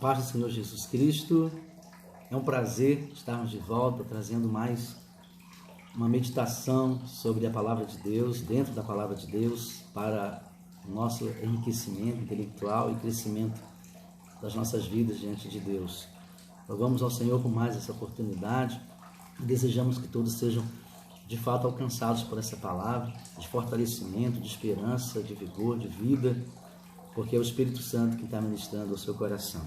paz do Senhor Jesus Cristo. É um prazer estarmos de volta, trazendo mais uma meditação sobre a Palavra de Deus, dentro da Palavra de Deus, para o nosso enriquecimento intelectual e crescimento das nossas vidas diante de Deus. Louvamos ao Senhor por mais essa oportunidade e desejamos que todos sejam de fato alcançados por essa palavra, de fortalecimento, de esperança, de vigor, de vida, porque é o Espírito Santo que está ministrando ao seu coração.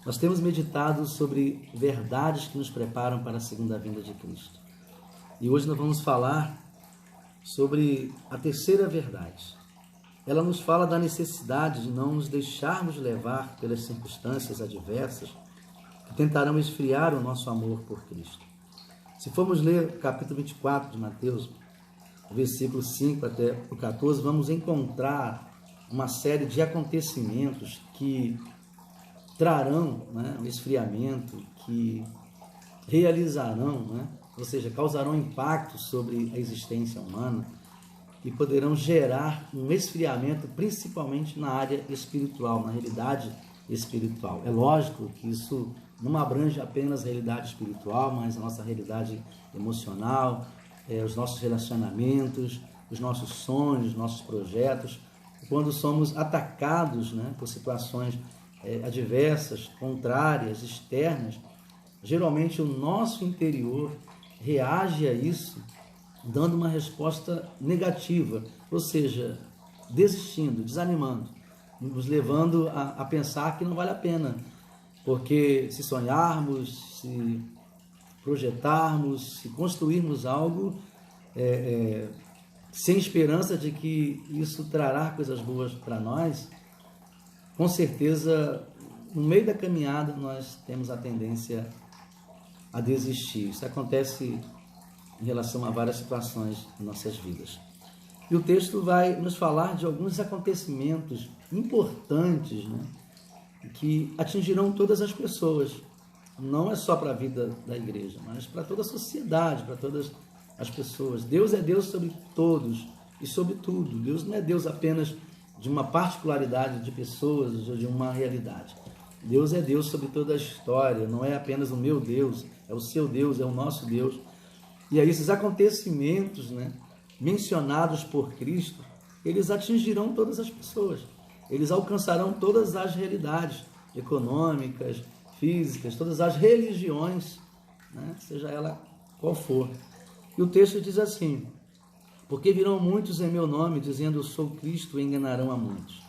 Nós temos meditado sobre verdades que nos preparam para a segunda vinda de Cristo. E hoje nós vamos falar sobre a terceira verdade. Ela nos fala da necessidade de não nos deixarmos levar pelas circunstâncias adversas que tentarão esfriar o nosso amor por Cristo. Se formos ler o capítulo 24 de Mateus, o versículo 5 até o 14, vamos encontrar uma série de acontecimentos que trarão um esfriamento, que realizarão, ou seja, causarão impacto sobre a existência humana e poderão gerar um esfriamento, principalmente na área espiritual, na realidade espiritual. É lógico que isso não abrange apenas a realidade espiritual, mas a nossa realidade emocional, os nossos relacionamentos, os nossos sonhos, os nossos projetos. Quando somos atacados por situações adversas, contrárias, externas, geralmente o nosso interior reage a isso dando uma resposta negativa, ou seja, desistindo, desanimando, nos levando a pensar que não vale a pena, porque se sonharmos, se projetarmos, se construirmos algo sem esperança de que isso trará coisas boas para nós, com certeza, no meio da caminhada, nós temos a tendência a desistir. Isso acontece em relação a várias situações em nossas vidas. E o texto vai nos falar de alguns acontecimentos importantes, que atingirão todas as pessoas. Não é só para a vida da igreja, mas para toda a sociedade, para todas as pessoas. Deus é Deus sobre todos e sobre tudo. Deus não é Deus apenas de uma particularidade de pessoas ou de uma realidade. Deus é Deus sobre toda a história, não é apenas o meu Deus, é o seu Deus, é o nosso Deus. E aí esses acontecimentos mencionados por Cristo, eles atingirão todas as pessoas. Eles alcançarão todas as realidades econômicas, físicas, todas as religiões, seja ela qual for. E o texto diz assim: porque virão muitos em meu nome, dizendo eu sou Cristo, e enganarão a muitos.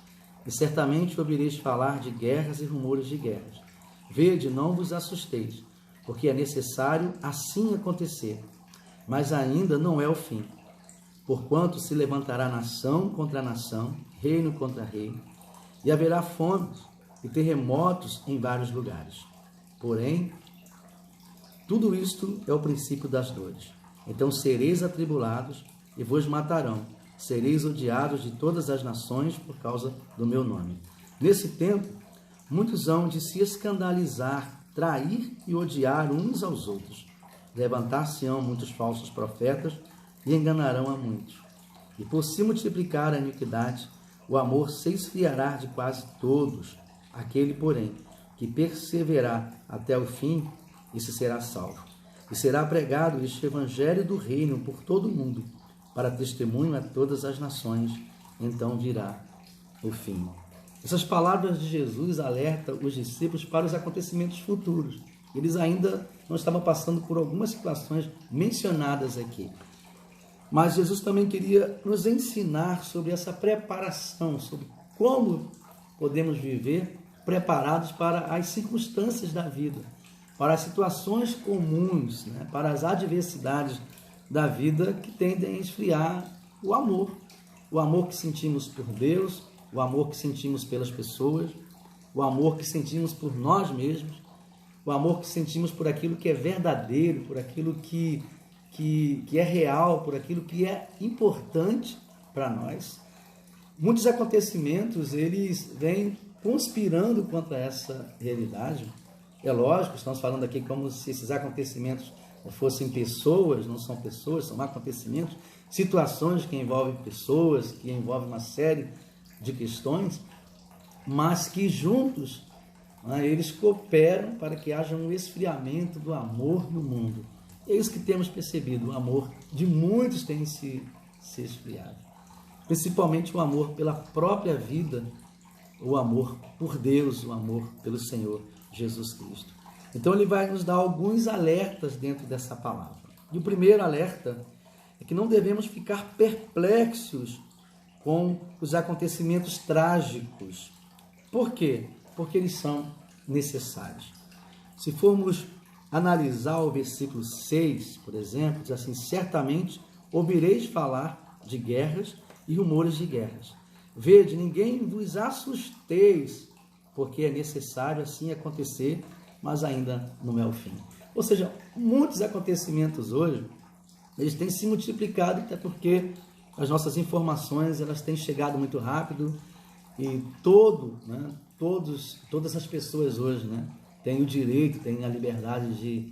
E certamente ouvireis falar de guerras e rumores de guerras. Vede, não vos assusteis, porque é necessário assim acontecer. Mas ainda não é o fim. Porquanto se levantará nação contra nação, reino contra reino, e haverá fomes e terremotos em vários lugares. Porém, tudo isto é o princípio das dores. Então sereis atribulados e vos matarão. Sereis odiados de todas as nações por causa do meu nome. Nesse tempo, muitos hão de se escandalizar, trair e odiar uns aos outros. Levantar-se-ão muitos falsos profetas e enganarão a muitos. E por se multiplicar a iniquidade, o amor se esfriará de quase todos. Aquele, porém, que perseverar até o fim, esse será salvo. E será pregado este evangelho do reino por todo o mundo, para testemunho a todas as nações, então virá o fim. Essas palavras de Jesus alertam os discípulos para os acontecimentos futuros. Eles ainda não estavam passando por algumas situações mencionadas aqui. Mas Jesus também queria nos ensinar sobre essa preparação, sobre como podemos viver preparados para as circunstâncias da vida, para as situações comuns, para as adversidades da vida que tendem a esfriar o amor que sentimos por Deus, o amor que sentimos pelas pessoas, o amor que sentimos por nós mesmos, o amor que sentimos por aquilo que é verdadeiro, por aquilo que é real, por aquilo que é importante para nós. Muitos acontecimentos, eles vêm conspirando contra essa realidade. É lógico, estamos falando aqui como se esses acontecimentos fossem pessoas, não são pessoas, são acontecimentos, situações que envolvem pessoas, que envolvem uma série de questões, mas que juntos né? Eles cooperam para que haja um esfriamento do amor no mundo. É isso que temos percebido, o amor de muitos tem se esfriado. Principalmente o amor pela própria vida, o amor por Deus, o amor pelo Senhor Jesus Cristo. Então ele vai nos dar alguns alertas dentro dessa palavra. E o primeiro alerta é que não devemos ficar perplexos com os acontecimentos trágicos. Por quê? Porque eles são necessários. Se formos analisar o versículo 6, por exemplo, diz assim: certamente ouvireis falar de guerras e rumores de guerras. Vede, ninguém vos assusteis, porque é necessário assim acontecer, mas ainda não é o fim. Ou seja, muitos acontecimentos hoje, eles têm se multiplicado, até porque as nossas informações elas têm chegado muito rápido e todas as pessoas hoje, né, têm o direito, têm a liberdade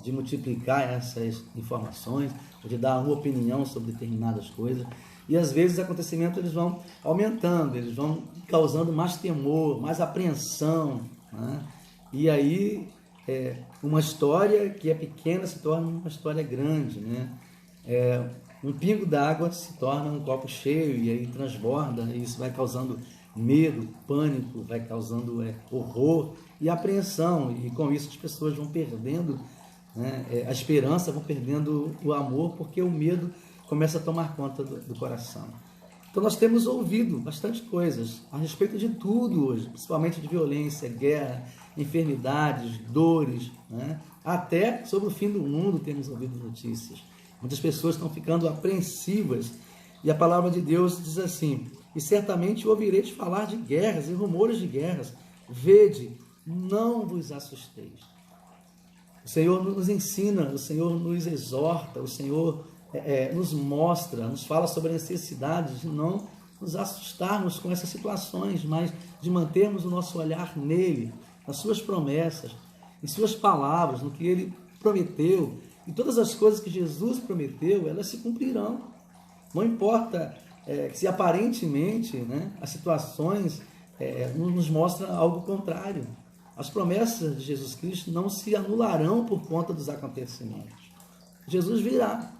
de multiplicar essas informações, ou de dar uma opinião sobre determinadas coisas. E às vezes os acontecimentos eles vão aumentando, eles vão causando mais temor, mais apreensão, né? E aí uma história que é pequena se torna uma história grande, né? Um pingo d'água se torna um copo cheio e aí transborda, e isso vai causando medo, pânico, vai causando horror e apreensão, e com isso as pessoas vão perdendo, né, a esperança, vão perdendo o amor, porque o medo começa a tomar conta do coração. Então nós temos ouvido bastante coisas a respeito de tudo hoje, principalmente de violência, guerra, enfermidades, dores, né? Até sobre o fim do mundo temos ouvido notícias. Muitas pessoas estão ficando apreensivas e a palavra de Deus diz assim: e certamente ouvireis falar de guerras e rumores de guerras. Vede, não vos assusteis. O Senhor nos ensina, o Senhor nos exorta, o Senhor nos mostra, nos fala sobre a necessidade de não nos assustarmos com essas situações, mas de mantermos o nosso olhar nele, nas suas promessas, em suas palavras, no que ele prometeu. E todas as coisas que Jesus prometeu, elas se cumprirão. Não importa se aparentemente, né, as situações nos mostram algo contrário. As promessas de Jesus Cristo não se anularão por conta dos acontecimentos. Jesus virá.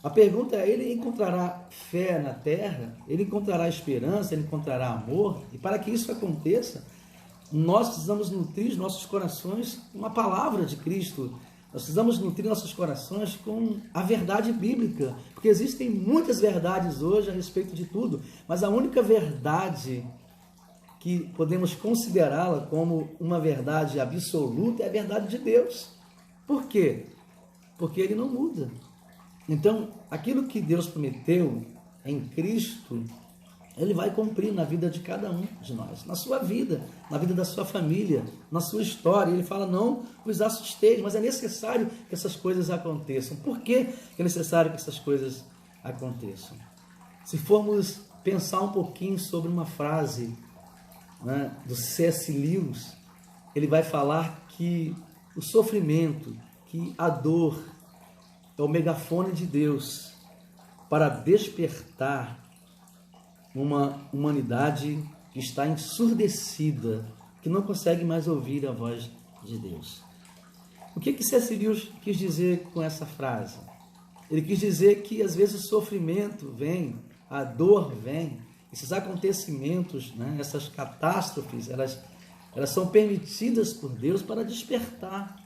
A pergunta é: ele encontrará fé na terra? Ele encontrará esperança? Ele encontrará amor? E para que isso aconteça, nós precisamos nutrir nossos corações com uma palavra de Cristo. Nós precisamos nutrir nossos corações com a verdade bíblica, porque existem muitas verdades hoje a respeito de tudo, mas a única verdade que podemos considerá-la como uma verdade absoluta é a verdade de Deus. Por quê? Porque ele não muda. Então, aquilo que Deus prometeu em Cristo, ele vai cumprir na vida de cada um de nós, na sua vida, na vida da sua família, na sua história. Ele fala: não vos assusteis, mas é necessário que essas coisas aconteçam. Por que é necessário que essas coisas aconteçam? Se formos pensar um pouquinho sobre uma frase, né, do C.S. Lewis, ele vai falar que o sofrimento, que a dor é o megafone de Deus para despertar uma humanidade que está ensurdecida, que não consegue mais ouvir a voz de Deus. O que C.S. Lewis quis dizer com essa frase? Ele quis dizer que às vezes o sofrimento vem, a dor vem, esses acontecimentos, né, essas catástrofes, elas são permitidas por Deus para despertar,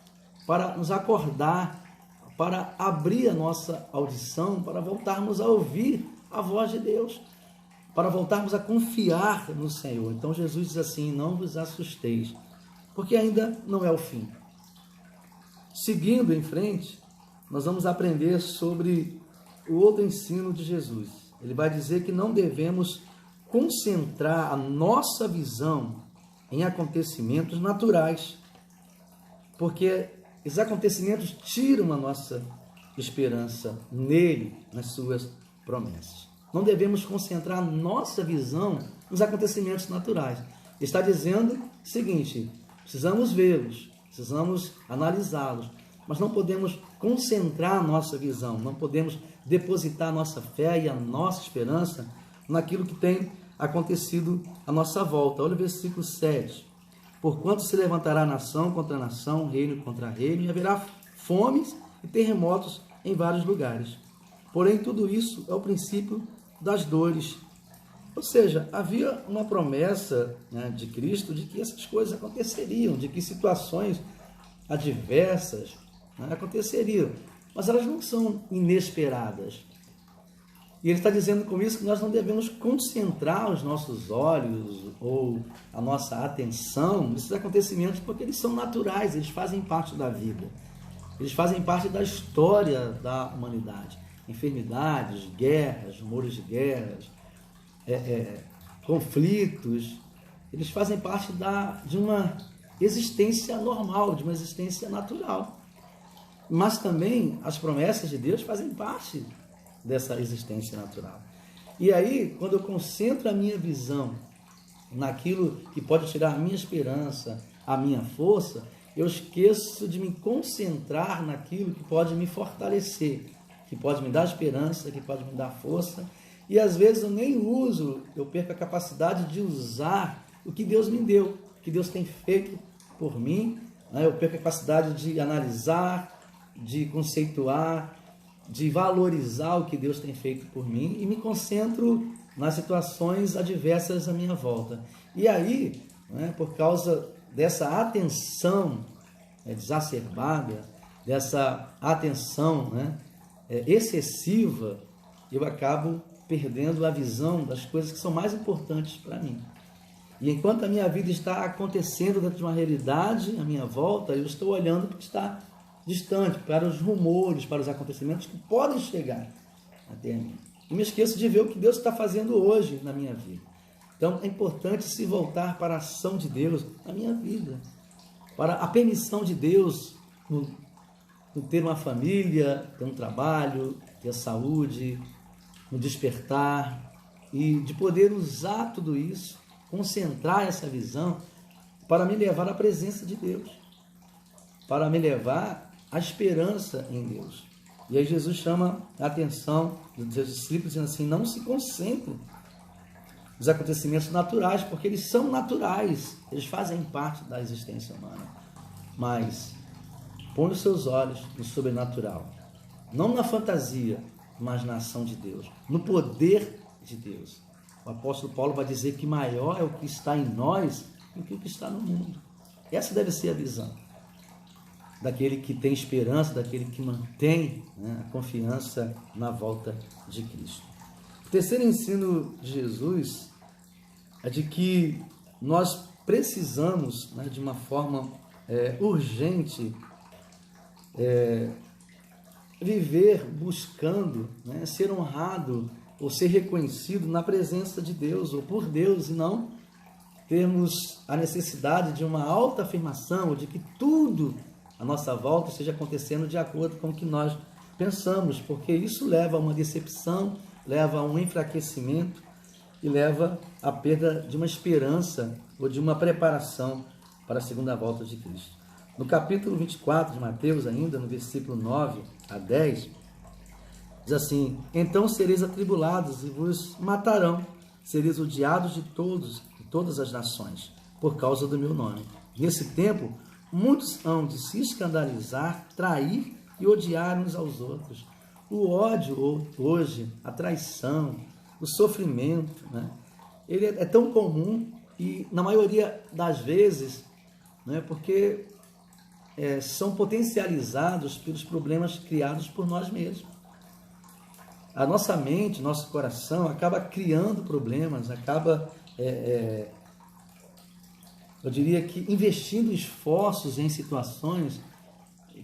para nos acordar, para abrir a nossa audição, para voltarmos a ouvir a voz de Deus, para voltarmos a confiar no Senhor. Então Jesus diz assim: não vos assusteis, porque ainda não é o fim. Seguindo em frente, nós vamos aprender sobre o outro ensino de Jesus. Ele vai dizer que não devemos concentrar a nossa visão em acontecimentos naturais, porque esses acontecimentos tiram a nossa esperança nele, nas suas promessas. Não devemos concentrar a nossa visão nos acontecimentos naturais. Está dizendo o seguinte: precisamos vê-los, precisamos analisá-los, mas não podemos concentrar a nossa visão, não podemos depositar a nossa fé e a nossa esperança naquilo que tem acontecido à nossa volta. Olha o versículo 7. Porquanto se levantará nação contra nação, reino contra reino, e haverá fomes e terremotos em vários lugares. Porém, tudo isso é o princípio das dores. Ou seja, havia uma promessa, né, de Cristo de que essas coisas aconteceriam, de que situações adversas, né, aconteceriam, mas elas não são inesperadas. E ele está dizendo com isso que nós não devemos concentrar os nossos olhos ou a nossa atenção nesses acontecimentos, porque eles são naturais, eles fazem parte da vida, eles fazem parte da história da humanidade. Enfermidades, guerras, rumores de guerras, conflitos, eles fazem parte de uma existência normal, de uma existência natural. Mas também as promessas de Deus fazem parte dessa existência natural. E aí, quando eu concentro a minha visão naquilo que pode tirar a minha esperança, a minha força, eu esqueço de me concentrar naquilo que pode me fortalecer, que pode me dar esperança, que pode me dar força. E às vezes eu nem uso, eu perco a capacidade de usar o que Deus me deu, o que Deus tem feito por mim, né? Eu perco a capacidade de analisar, de conceituar, de valorizar o que Deus tem feito por mim e me concentro nas situações adversas à minha volta. E aí, né, por causa dessa atenção exacerbada, dessa atenção, né, excessiva, eu acabo perdendo a visão das coisas que são mais importantes para mim. E enquanto a minha vida está acontecendo dentro de uma realidade à minha volta, eu estou olhando para o que está distante, para os rumores, para os acontecimentos que podem chegar até mim. E me esqueço de ver o que Deus está fazendo hoje na minha vida. Então é importante se voltar para a ação de Deus na minha vida, para a permissão de Deus no ter uma família, ter um trabalho, ter saúde, no despertar, e de poder usar tudo isso, concentrar essa visão para me levar à presença de Deus, para me levar à esperança em Deus. E aí Jesus chama a atenção dos seus discípulos, dizendo assim: não se concentrem nos acontecimentos naturais, porque eles são naturais, eles fazem parte da existência humana, mas põe os seus olhos no sobrenatural, não na fantasia, mas na ação de Deus, no poder de Deus. O apóstolo Paulo vai dizer que maior é o que está em nós do que o que está no mundo. Essa deve ser a visão daquele que tem esperança, daquele que mantém, né, a confiança na volta de Cristo. O terceiro ensino de Jesus é de que nós precisamos, né, de uma forma urgente, viver buscando, né, ser honrado ou ser reconhecido na presença de Deus ou por Deus, e não termos a necessidade de uma autoafirmação, ou de que tudo à nossa volta esteja acontecendo de acordo com o que nós pensamos, porque isso leva a uma decepção, leva a um enfraquecimento e leva à perda de uma esperança ou de uma preparação para a segunda volta de Cristo. No capítulo 24 de Mateus, ainda no versículo 9 a 10, diz assim: então sereis atribulados e vos matarão, sereis odiados de todas as nações, por causa do meu nome. Nesse tempo, muitos hão de se escandalizar, trair e odiar uns aos outros. O ódio hoje, a traição, o sofrimento, né, ele é tão comum e, na maioria das vezes, né, porque são potencializados pelos problemas criados por nós mesmos. A nossa mente, nosso coração acaba criando problemas, acaba, eu diria que, investindo esforços em situações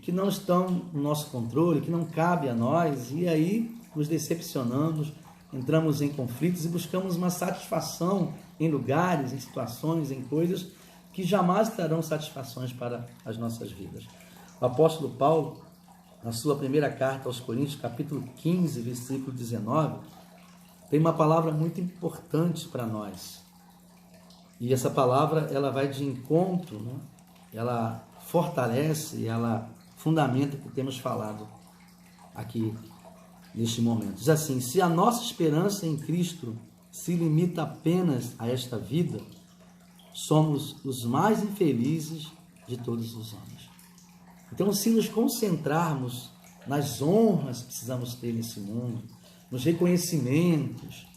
que não estão no nosso controle, que não cabe a nós, e aí nos decepcionamos, entramos em conflitos e buscamos uma satisfação em lugares, em situações, em coisas que jamais trarão satisfações para as nossas vidas. O apóstolo Paulo, na sua primeira carta aos Coríntios, capítulo 15, versículo 19, tem uma palavra muito importante para nós. E essa palavra, ela vai de encontro, né? Ela fortalece, ela fundamenta o que temos falado aqui neste momento. Diz assim: se a nossa esperança em Cristo se limita apenas a esta vida, somos os mais infelizes de todos os homens. Então, se nos concentrarmos nas honras que precisamos ter nesse mundo, nos reconhecimentos,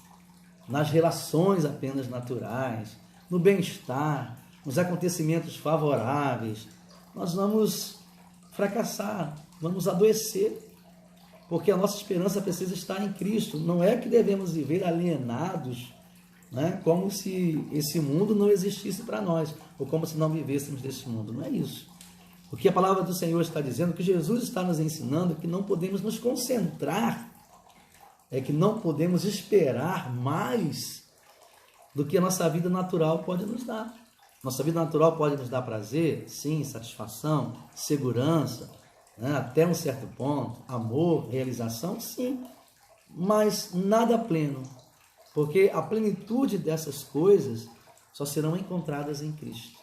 nas relações apenas naturais, no bem-estar, nos acontecimentos favoráveis, nós vamos fracassar, vamos adoecer, porque a nossa esperança precisa estar em Cristo. Não é que devemos viver alienados, né, como se esse mundo não existisse para nós, ou como se não vivêssemos desse mundo. Não é isso. O que a palavra do Senhor está dizendo, o que Jesus está nos ensinando, é que não podemos nos concentrar, é que não podemos esperar mais do que a nossa vida natural pode nos dar. Nossa vida natural pode nos dar prazer, sim, satisfação, segurança, né, até um certo ponto, amor, realização, sim, mas nada pleno, porque a plenitude dessas coisas só serão encontradas em Cristo.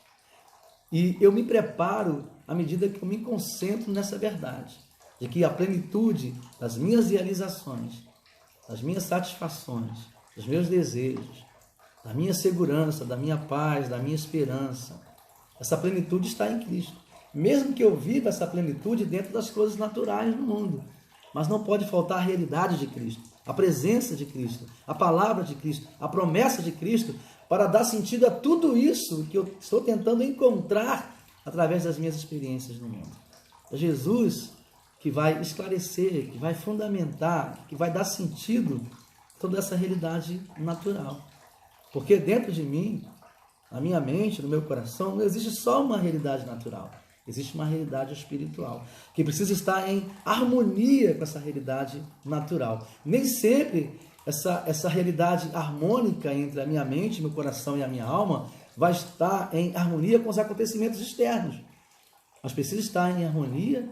E eu me preparo à medida que eu me concentro nessa verdade, de que a plenitude das minhas realizações, das minhas satisfações, dos meus desejos, da minha segurança, da minha paz, da minha esperança, essa plenitude está em Cristo. Mesmo que eu viva essa plenitude dentro das coisas naturais do mundo, mas não pode faltar a realidade de Cristo, a presença de Cristo, a palavra de Cristo, a promessa de Cristo, para dar sentido a tudo isso que eu estou tentando encontrar através das minhas experiências no mundo. É Jesus que vai esclarecer, que vai fundamentar, que vai dar sentido a toda essa realidade natural. Porque dentro de mim, na minha mente, no meu coração, não existe só uma realidade natural. Existe uma realidade espiritual, que precisa estar em harmonia com essa realidade natural. Nem sempre essa realidade harmônica entre a minha mente, meu coração e a minha alma vai estar em harmonia com os acontecimentos externos. Mas precisa estar em harmonia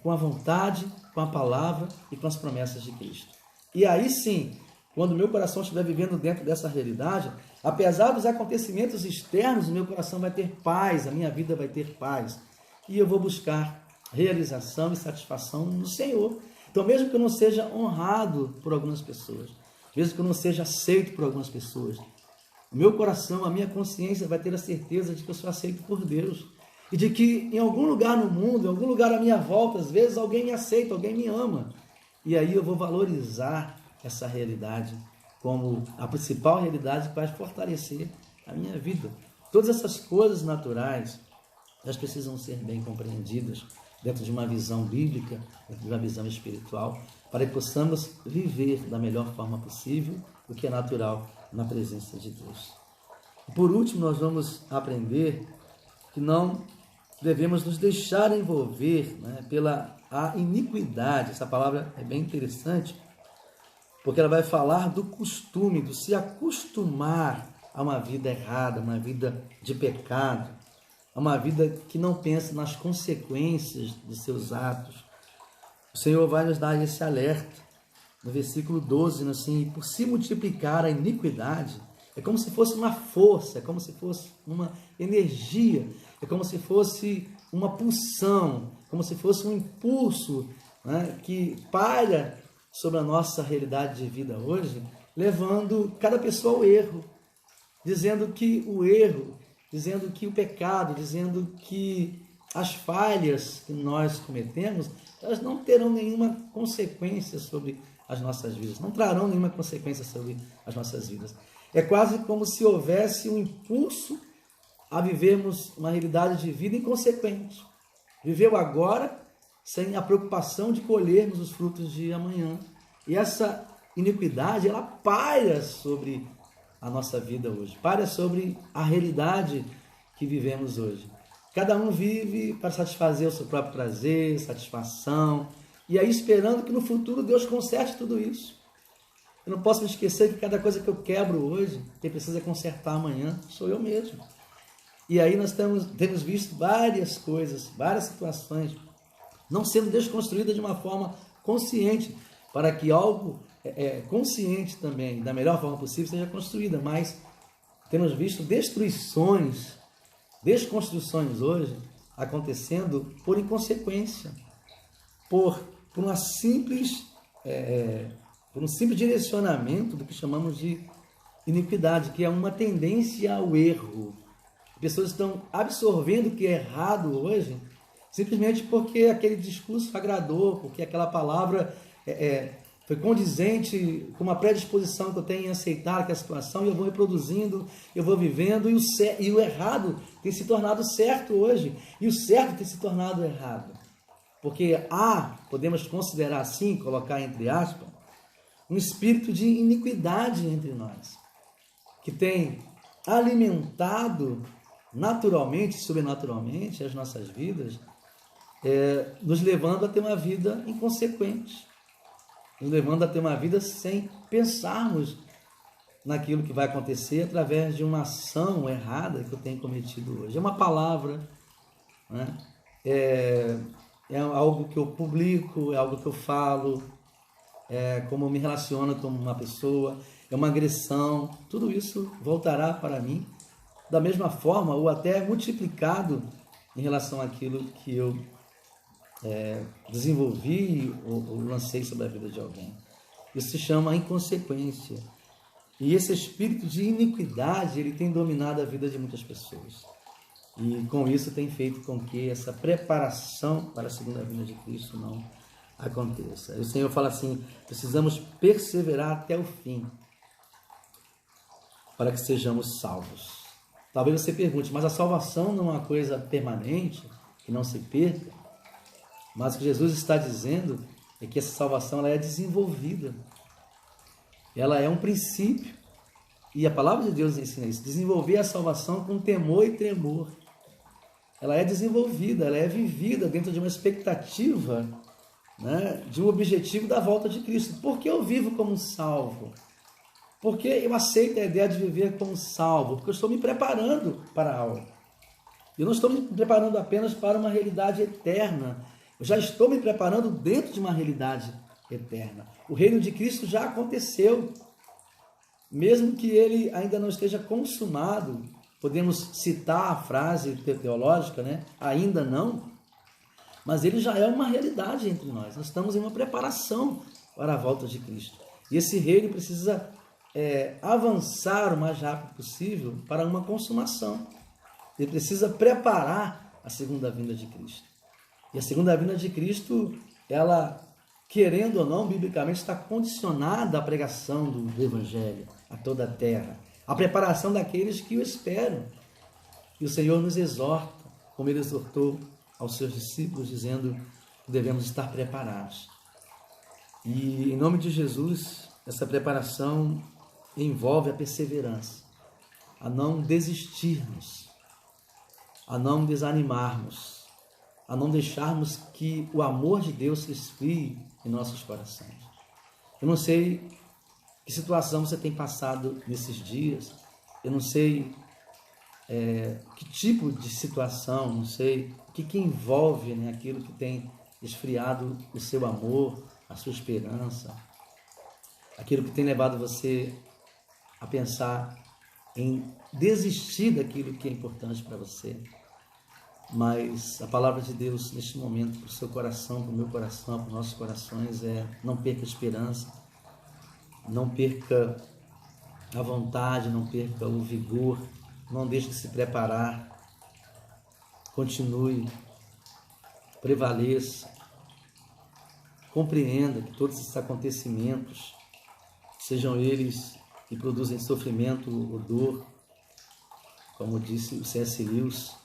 com a vontade, com a palavra e com as promessas de Cristo. E aí sim, quando o meu coração estiver vivendo dentro dessa realidade, apesar dos acontecimentos externos, o meu coração vai ter paz, a minha vida vai ter paz. E eu vou buscar realização e satisfação no Senhor. Então, mesmo que eu não seja honrado por algumas pessoas, mesmo que eu não seja aceito por algumas pessoas, o meu coração, a minha consciência vai ter a certeza de que eu sou aceito por Deus. E de que em algum lugar no mundo, em algum lugar à minha volta, às vezes alguém me aceita, alguém me ama. E aí eu vou valorizar essa realidade como a principal realidade que vai fortalecer a minha vida. Todas essas coisas naturais, elas precisam ser bem compreendidas dentro de uma visão bíblica, dentro de uma visão espiritual, para que possamos viver da melhor forma possível o que é natural na presença de Deus. Por último, nós vamos aprender que não devemos nos deixar envolver, né, pela a iniquidade. Essa palavra é bem interessante, porque ela vai falar do costume, do se acostumar a uma vida errada, uma vida de pecado, a uma vida que não pensa nas consequências de seus atos. O Senhor vai nos dar esse alerta. No versículo 12, assim, por se multiplicar a iniquidade, é como se fosse uma força, é como se fosse uma energia, é como se fosse uma pulsão, como se fosse um impulso, né, que paira sobre a nossa realidade de vida hoje, levando cada pessoa ao erro, dizendo que o erro, dizendo que o pecado, dizendo que as falhas que nós cometemos, elas não terão nenhuma consequência sobre as nossas vidas, não trarão nenhuma consequência sobre as nossas vidas. É quase como se houvesse um impulso a vivermos uma realidade de vida inconsequente. Viveu agora sem a preocupação de colhermos os frutos de amanhã. E essa iniquidade, ela paira sobre a nossa vida hoje, paira sobre a realidade que vivemos hoje. Cada um vive para satisfazer o seu próprio prazer, satisfação, e aí esperando que no futuro Deus conserte tudo isso. Eu não posso me esquecer que cada coisa que eu quebro hoje, quem precisa consertar amanhã, sou eu mesmo. E aí nós temos visto várias coisas, várias situações, não sendo desconstruídas de uma forma consciente, para que algo consciente também, da melhor forma possível, seja construída. Mas temos visto destruições, desconstruções hoje, acontecendo por inconsequência, por um simples direcionamento do que chamamos de iniquidade, que é uma tendência ao erro. Pessoas estão absorvendo o que é errado hoje, simplesmente porque aquele discurso agradou, porque aquela palavra foi condizente com uma predisposição que eu tenho em aceitar aquela situação, e eu vou reproduzindo, eu vou vivendo, e o errado tem se tornado certo hoje, e o certo tem se tornado errado. Porque podemos considerar assim, colocar entre aspas, um espírito de iniquidade entre nós, que tem alimentado naturalmente, sobrenaturalmente, as nossas vidas, nos levando a ter uma vida inconsequente, nos levando a ter uma vida sem pensarmos naquilo que vai acontecer através de uma ação errada que eu tenho cometido hoje. É uma palavra, né? É algo que eu publico, é algo que eu falo, como eu me relaciono com uma pessoa, é uma agressão. Tudo isso voltará para mim da mesma forma ou até multiplicado em relação àquilo que eu desenvolvi ou lancei sobre a vida de alguém. Isso se chama inconsequência. E esse espírito de iniquidade, ele tem dominado a vida de muitas pessoas. E com isso tem feito com que essa preparação para a segunda vinda de Cristo não aconteça. E o Senhor fala assim: precisamos perseverar até o fim para que sejamos salvos. Talvez você pergunte, mas a salvação não é uma coisa permanente, que não se perca? Mas o que Jesus está dizendo é que essa salvação ela é desenvolvida. Ela é um princípio. E a palavra de Deus ensina isso. Desenvolver a salvação com temor e tremor. Ela é desenvolvida, ela é vivida dentro de uma expectativa, né, de um objetivo da volta de Cristo. Por que eu vivo como salvo? Porque eu aceito a ideia de viver como salvo? Porque eu estou me preparando para algo. Eu não estou me preparando apenas para uma realidade eterna. Eu já estou me preparando dentro de uma realidade eterna. O reino de Cristo já aconteceu. Mesmo que ele ainda não esteja consumado, podemos citar a frase teológica, né? Ainda não, mas ele já é uma realidade entre nós. Nós estamos em uma preparação para a volta de Cristo. E esse reino precisa avançar o mais rápido possível para uma consumação. Ele precisa preparar a segunda vinda de Cristo. E a segunda vinda de Cristo, ela, querendo ou não, biblicamente está condicionada à pregação do Evangelho a toda a terra, a preparação daqueles que o esperam. E o Senhor nos exorta, como ele exortou aos seus discípulos, dizendo que devemos estar preparados. E em nome de Jesus, essa preparação envolve a perseverança, a não desistirmos, a não desanimarmos, a não deixarmos que o amor de Deus se esfrie em nossos corações. Eu não sei que situação você tem passado nesses dias, eu não sei que tipo de situação, não sei o que envolve, né, aquilo que tem esfriado o seu amor, a sua esperança, aquilo que tem levado você a pensar em desistir daquilo que é importante para você. Mas a palavra de Deus neste momento para o seu coração, para o meu coração, para os nossos corações não perca a esperança, não perca a vontade, não perca o vigor, não deixe de se preparar, continue, prevaleça, compreenda que todos esses acontecimentos, sejam eles que produzem sofrimento ou dor, como disse o C.S. Lewis,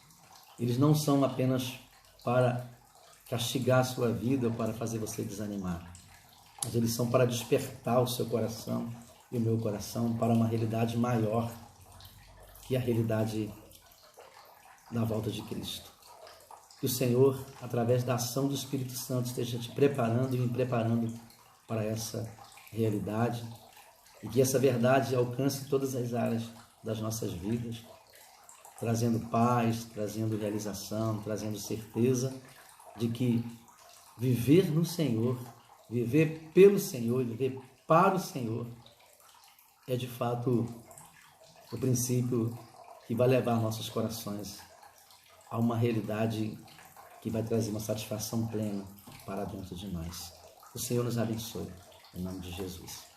eles não são apenas para castigar a sua vida ou para fazer você desanimar, mas eles são para despertar o seu coração e o meu coração para uma realidade maior, que é a realidade da volta de Cristo. Que o Senhor, através da ação do Espírito Santo, esteja te preparando e me preparando para essa realidade, e que essa verdade alcance todas as áreas das nossas vidas, trazendo paz, trazendo realização, trazendo certeza de que viver no Senhor, viver pelo Senhor, viver para o Senhor, é de fato o princípio que vai levar nossos corações a uma realidade que vai trazer uma satisfação plena para dentro de nós. O Senhor nos abençoe, em nome de Jesus.